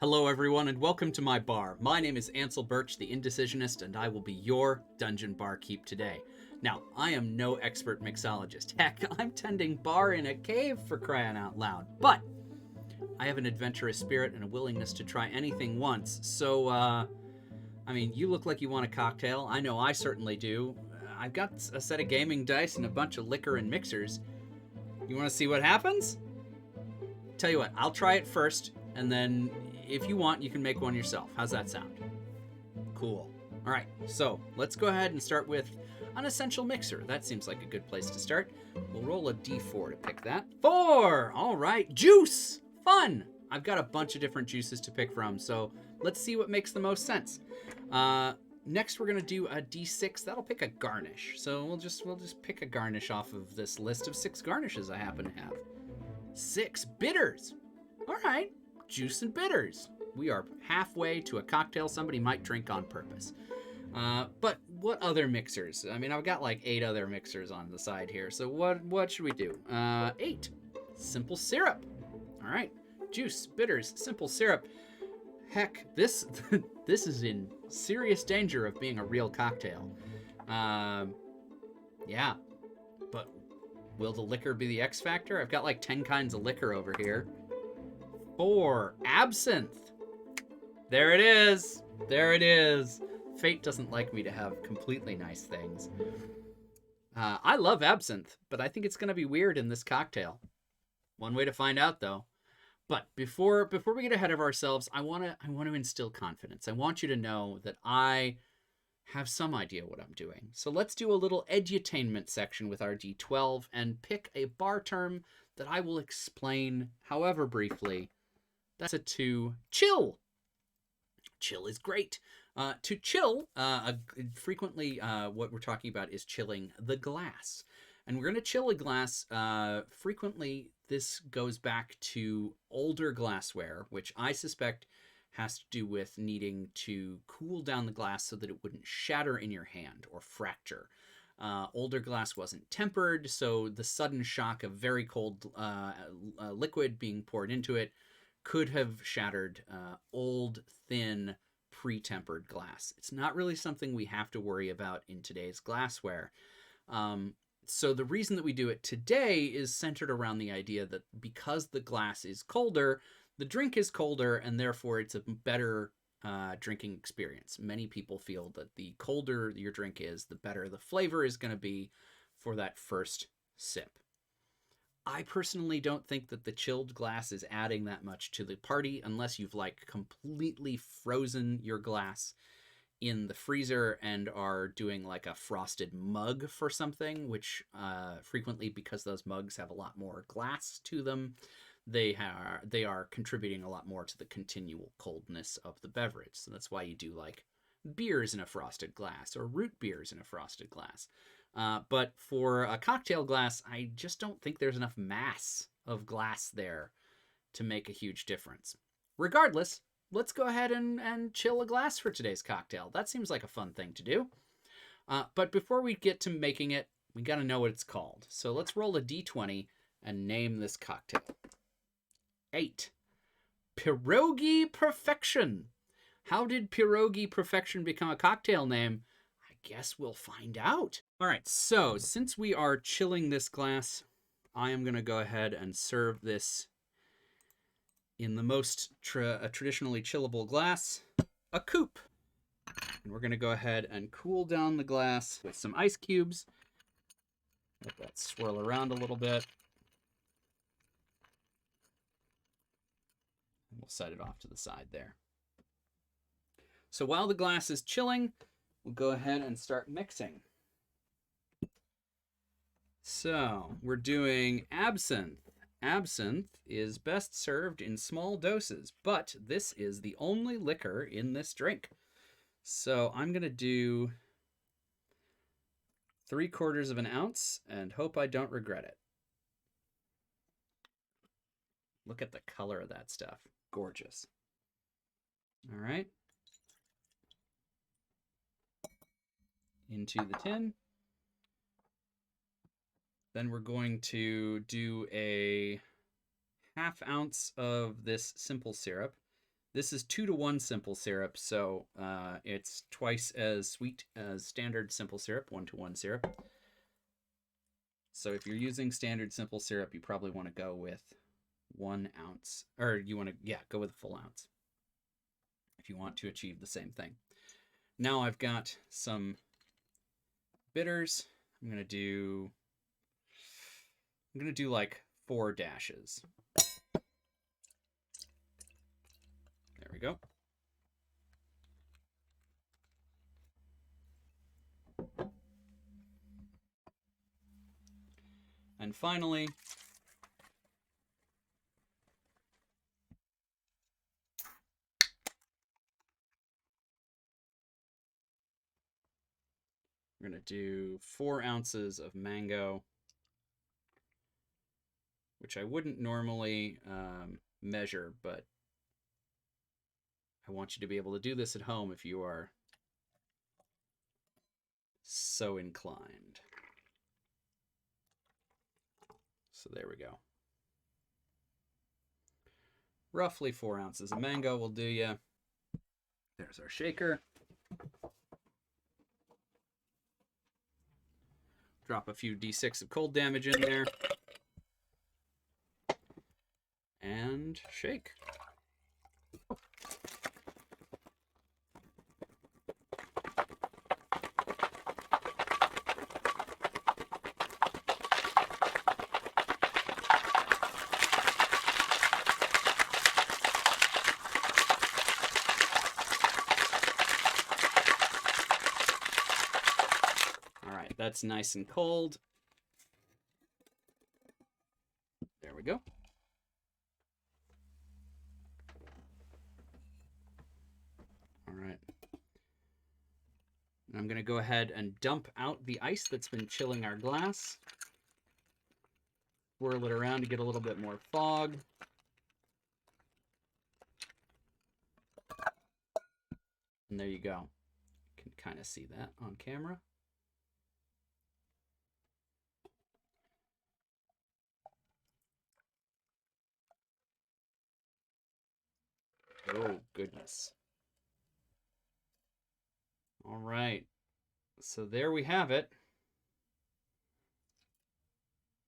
Hello, everyone, and welcome to my bar. My name is Ansel Birch, the Indecisionist, and I will be your dungeon barkeep today. Now, I am no expert mixologist. Heck, I'm tending bar in a cave for crying out loud. But I have an adventurous spirit and a willingness to try anything once. So, you look like you want a cocktail. I know I certainly do. I've got a set of gaming dice and a bunch of liquor and mixers. You want to see what happens? Tell you what, I'll try it first, and then if you want, you can make one yourself. How's that sound? Cool. All right, so let's go ahead and start with an essential mixer. That seems like a good place to start. We'll roll a d4 to pick that. 4! All right, juice! Fun! I've got a bunch of different juices to pick from, so let's see what makes the most sense. Next, we're gonna do a d6. That'll pick a garnish. So we'll just pick a garnish off of this list of 6 garnishes I happen to have. 6 bitters. All right, juice and bitters. We are halfway to a cocktail somebody might drink on purpose. But what other mixers? I mean, I've got like 8 other mixers on the side here. So what should we do? 8. Simple syrup. All right, juice, bitters, simple syrup. Heck, this this is in serious danger of being a real cocktail. Yeah, but will the liquor be the X factor? I've got like 10 kinds of liquor over here. 4, absinthe. There it is. There it is. Fate doesn't like me to have completely nice things. I love absinthe, but I think it's going to be weird in this cocktail. One way to find out, though. But before we get ahead of ourselves, I want to instill confidence. I want you to know that I have some idea what I'm doing. So let's do a little edutainment section with our D12 and pick a bar term that I will explain, however briefly. That's a 2. Chill. Chill is great. To chill, frequently what we're talking about is chilling the glass. And we're going to chill a glass. Frequently, this goes back to older glassware, which I suspect has to do with needing to cool down the glass so that it wouldn't shatter in your hand or fracture. Older glass wasn't tempered, so the sudden shock of very cold liquid being poured into it could have shattered old, thin, pre-tempered glass. It's not really something we have to worry about in today's glassware. So the reason that we do it today is centered around the idea that because the glass is colder, the drink is colder, and therefore it's a better drinking experience. Many people feel that the colder your drink is, the better the flavor is going to be for that first sip. I personally don't think that the chilled glass is adding that much to the party unless you've like completely frozen your glass in the freezer and are doing like a frosted mug for something, which frequently, because those mugs have a lot more glass to them, they are contributing a lot more to the continual coldness of the beverage. So that's why you do like beers in a frosted glass or root beers in a frosted glass. But for a cocktail glass, I just don't think there's enough mass of glass there to make a huge difference. Regardless, let's go ahead and chill a glass for today's cocktail. That seems like a fun thing to do. But before we get to making it, we got to know what it's called. So let's roll a d20 and name this cocktail. 8. Pierogi Perfection. How did Pierogi Perfection become a cocktail name? I guess we'll find out. All right, so since we are chilling this glass, I am going to go ahead and serve this in the most traditionally chillable glass, a coup. And we're going to go ahead and cool down the glass with some ice cubes. Let that swirl around a little bit. We'll set it off to the side there. So while the glass is chilling, we'll go ahead and start mixing. So we're doing absinthe. Absinthe is best served in small doses, but this is the only liquor in this drink. So I'm going to do 3/4 of an ounce and hope I don't regret it. Look at the color of that stuff. Gorgeous. All right. Into the tin. Then we're going to do a 1/2 ounce of this simple syrup. This is 2-to-1 simple syrup, so it's twice as sweet as standard simple syrup, 1-to-1 syrup. So if you're using standard simple syrup, you probably want to go with 1 ounce, or you want to, go with a full ounce if you want to achieve the same thing. Now I've got some bitters. I'm gonna do like 4 dashes. There we go. And finally, we're going to do 4 ounces of mango, which I wouldn't normally measure, but I want you to be able to do this at home if you are so inclined. So there we go. Roughly 4 ounces of mango will do ya. There's our shaker. Drop a few d6 of cold damage in there. And shake. That's nice and cold. There we go. All right. I'm going to go ahead and dump out the ice that's been chilling our glass. Swirl it around to get a little bit more fog. And there you go. You can kind of see that on camera. Oh, goodness. All right. So there we have it.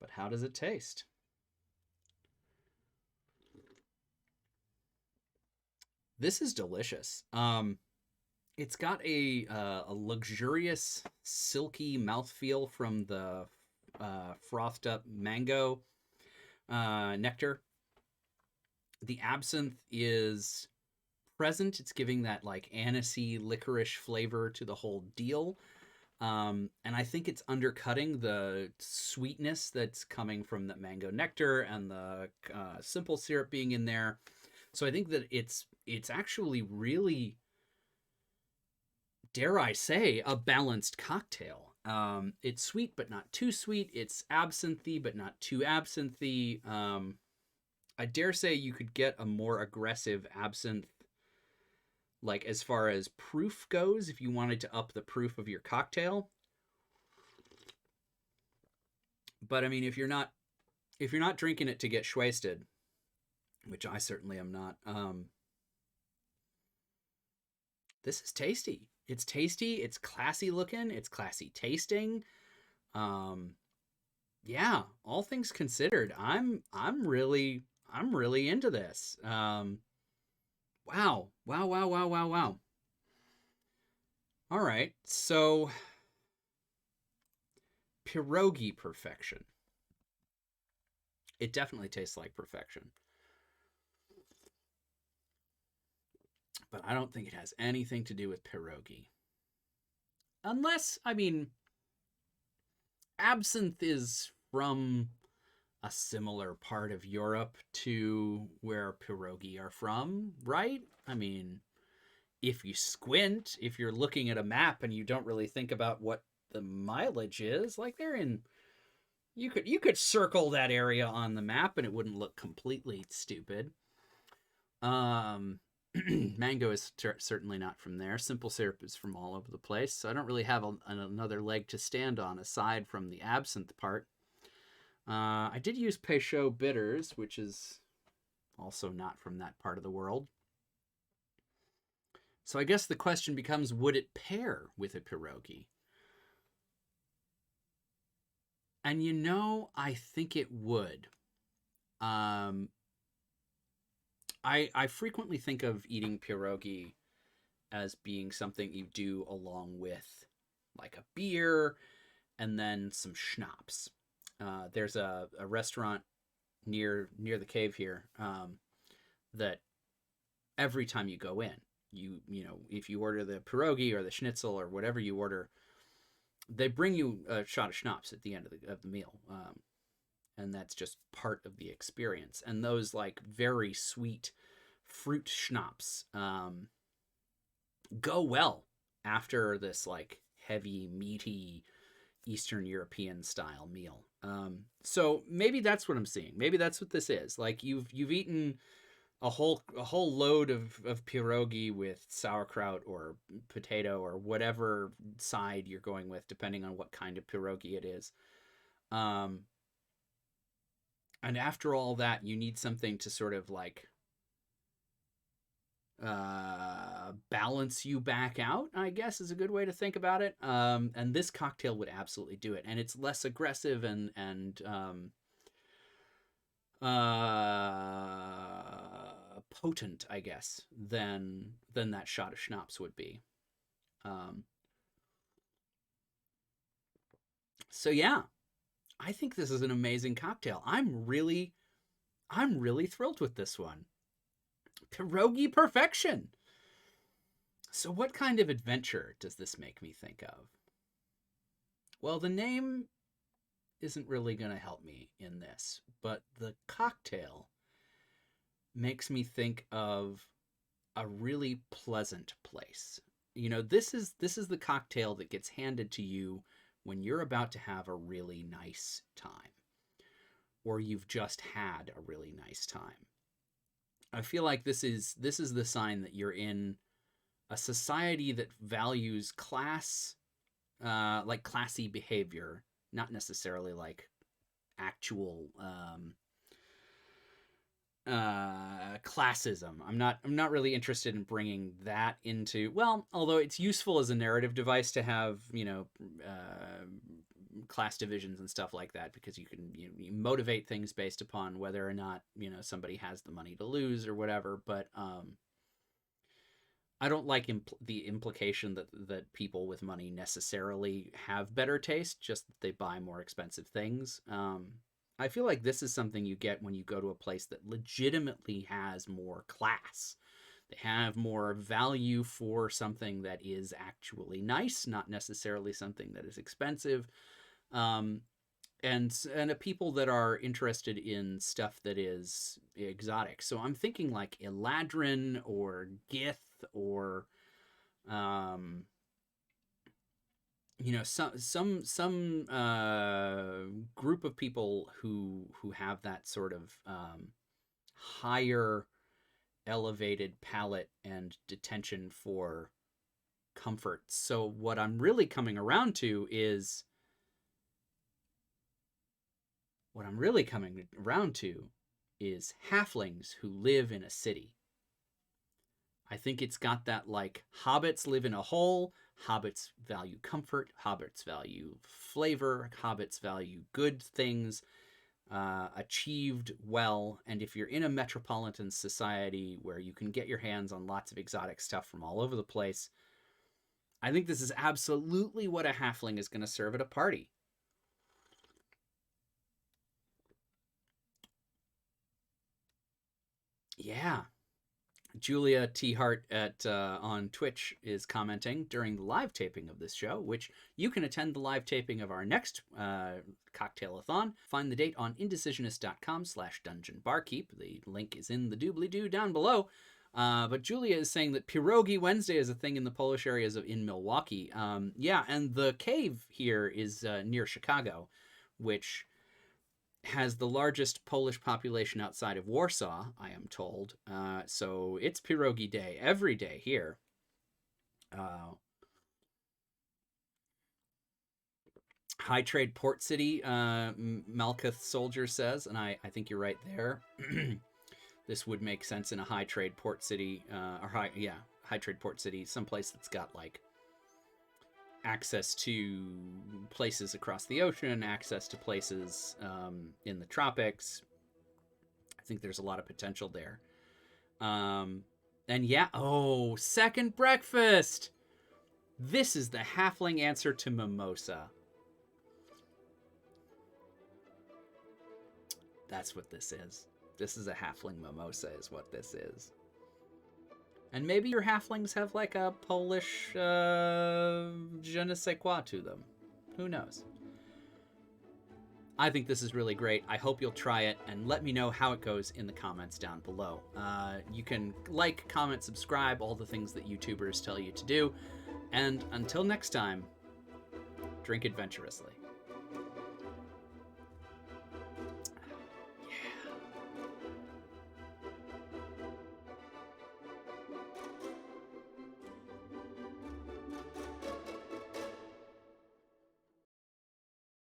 But how does it taste? This is delicious. It's got a luxurious, silky mouthfeel from the frothed up mango nectar. The absinthe is present. It's giving that like anisey, licorice flavor to the whole deal. And I think it's undercutting the sweetness that's coming from the mango nectar and the simple syrup being in there. So I think that it's actually really, dare I say, a balanced cocktail. It's sweet, but not too sweet. It's absinthe, but not too absinthe. I dare say you could get a more aggressive absinthe, like as far as proof goes, if you wanted to up the proof of your cocktail. But I mean, if you're not drinking it to get wasted, which I certainly am not, this is tasty. It's tasty. It's classy looking. It's classy tasting. Yeah, all things considered, I'm really into this. Wow. All right, so Pierogi Perfection. It definitely tastes like perfection. But I don't think it has anything to do with pierogi. Unless, I mean, absinthe is from a similar part of Europe to where pierogi are from, right? I mean, if you squint, if you're looking at a map and you don't really think about what the mileage is, like they're in, you could circle that area on the map and it wouldn't look completely stupid. Mango is certainly not from there. Simple syrup is from all over the place, so I don't really have another leg to stand on aside from the absinthe part. I did use Peychaud bitters, which is also not from that part of the world. So I guess the question becomes, would it pair with a pierogi? And I think it would. I frequently think of eating pierogi as being something you do along with like a beer and then some schnapps. There's a restaurant near the cave here that every time you go in, if you order the pierogi or the schnitzel or whatever you order, they bring you a shot of schnapps at the end of the meal. And that's just part of the experience. And those like very sweet fruit schnapps go well after this like heavy, meaty Eastern European style meal. So maybe that's what I'm seeing. Maybe that's what this is. Like you've eaten a whole load of pierogi with sauerkraut or potato or whatever side you're going with, depending on what kind of pierogi it is. And after all that, you need something to sort of like balance you back out, I guess is a good way to think about it. And this cocktail would absolutely do it. And it's less aggressive and potent, I guess, than that shot of schnapps would be. So yeah, I think this is an amazing cocktail. I'm really thrilled with this one. Pierogi Perfection. So what kind of adventure does this make me think of? Well, the name isn't really going to help me in this, but the cocktail makes me think of a really pleasant place. This is the cocktail that gets handed to you when you're about to have a really nice time, or you've just had a really nice time. I feel like this is the sign that you're in a society that values class, like classy behavior, not necessarily like actual classism. I'm not really interested in bringing that into, well, although it's useful as a narrative device to have class divisions and stuff like that, because you can you motivate things based upon whether or not somebody has the money to lose or whatever. But I don't like the implication that people with money necessarily have better taste, just that they buy more expensive things. I feel like this is something you get when you go to a place that legitimately has more class. They have more value for something that is actually nice, not necessarily something that is expensive. And a people that are interested in stuff that is exotic. So I'm thinking like Eladrin or Gith or some group of people who have that sort of higher elevated palate and detention for comfort. So what I'm really coming around to is halflings who live in a city. I think it's got that like hobbits live in a hole, hobbits value comfort, hobbits value flavor, hobbits value good things achieved well. And if you're in a metropolitan society where you can get your hands on lots of exotic stuff from all over the place, I think this is absolutely what a halfling is going to serve at a party. Yeah. Julia T. Hart on Twitch is commenting during the live taping of this show, which you can attend the live taping of our next cocktail-a-thon. Find the date on indecisionist.com/dungeonbarkeep. The link is in the doobly-doo down below. But Julia is saying that Pierogi Wednesday is a thing in the Polish areas in Milwaukee. Yeah, and the cave here is near Chicago, which has the largest Polish population outside of Warsaw, I am told. So it's Pierogi Day every day here. High trade port city, Malkuth Soldier says, and I think you're right there. This would make sense in a high trade port city, high high trade port city, someplace that's got like access to places across the ocean, access to places in the tropics. I think there's a lot of potential there. And yeah, oh, second breakfast. This is the halfling answer to mimosa. That's what this is. This is a halfling mimosa is what this is. And maybe your halflings have like a Polish je ne sais quoi to them. Who knows? I think this is really great. I hope you'll try it, and let me know how it goes in the comments down below. You can like, comment, subscribe, all the things that YouTubers tell you to do. And until next time, drink adventurously.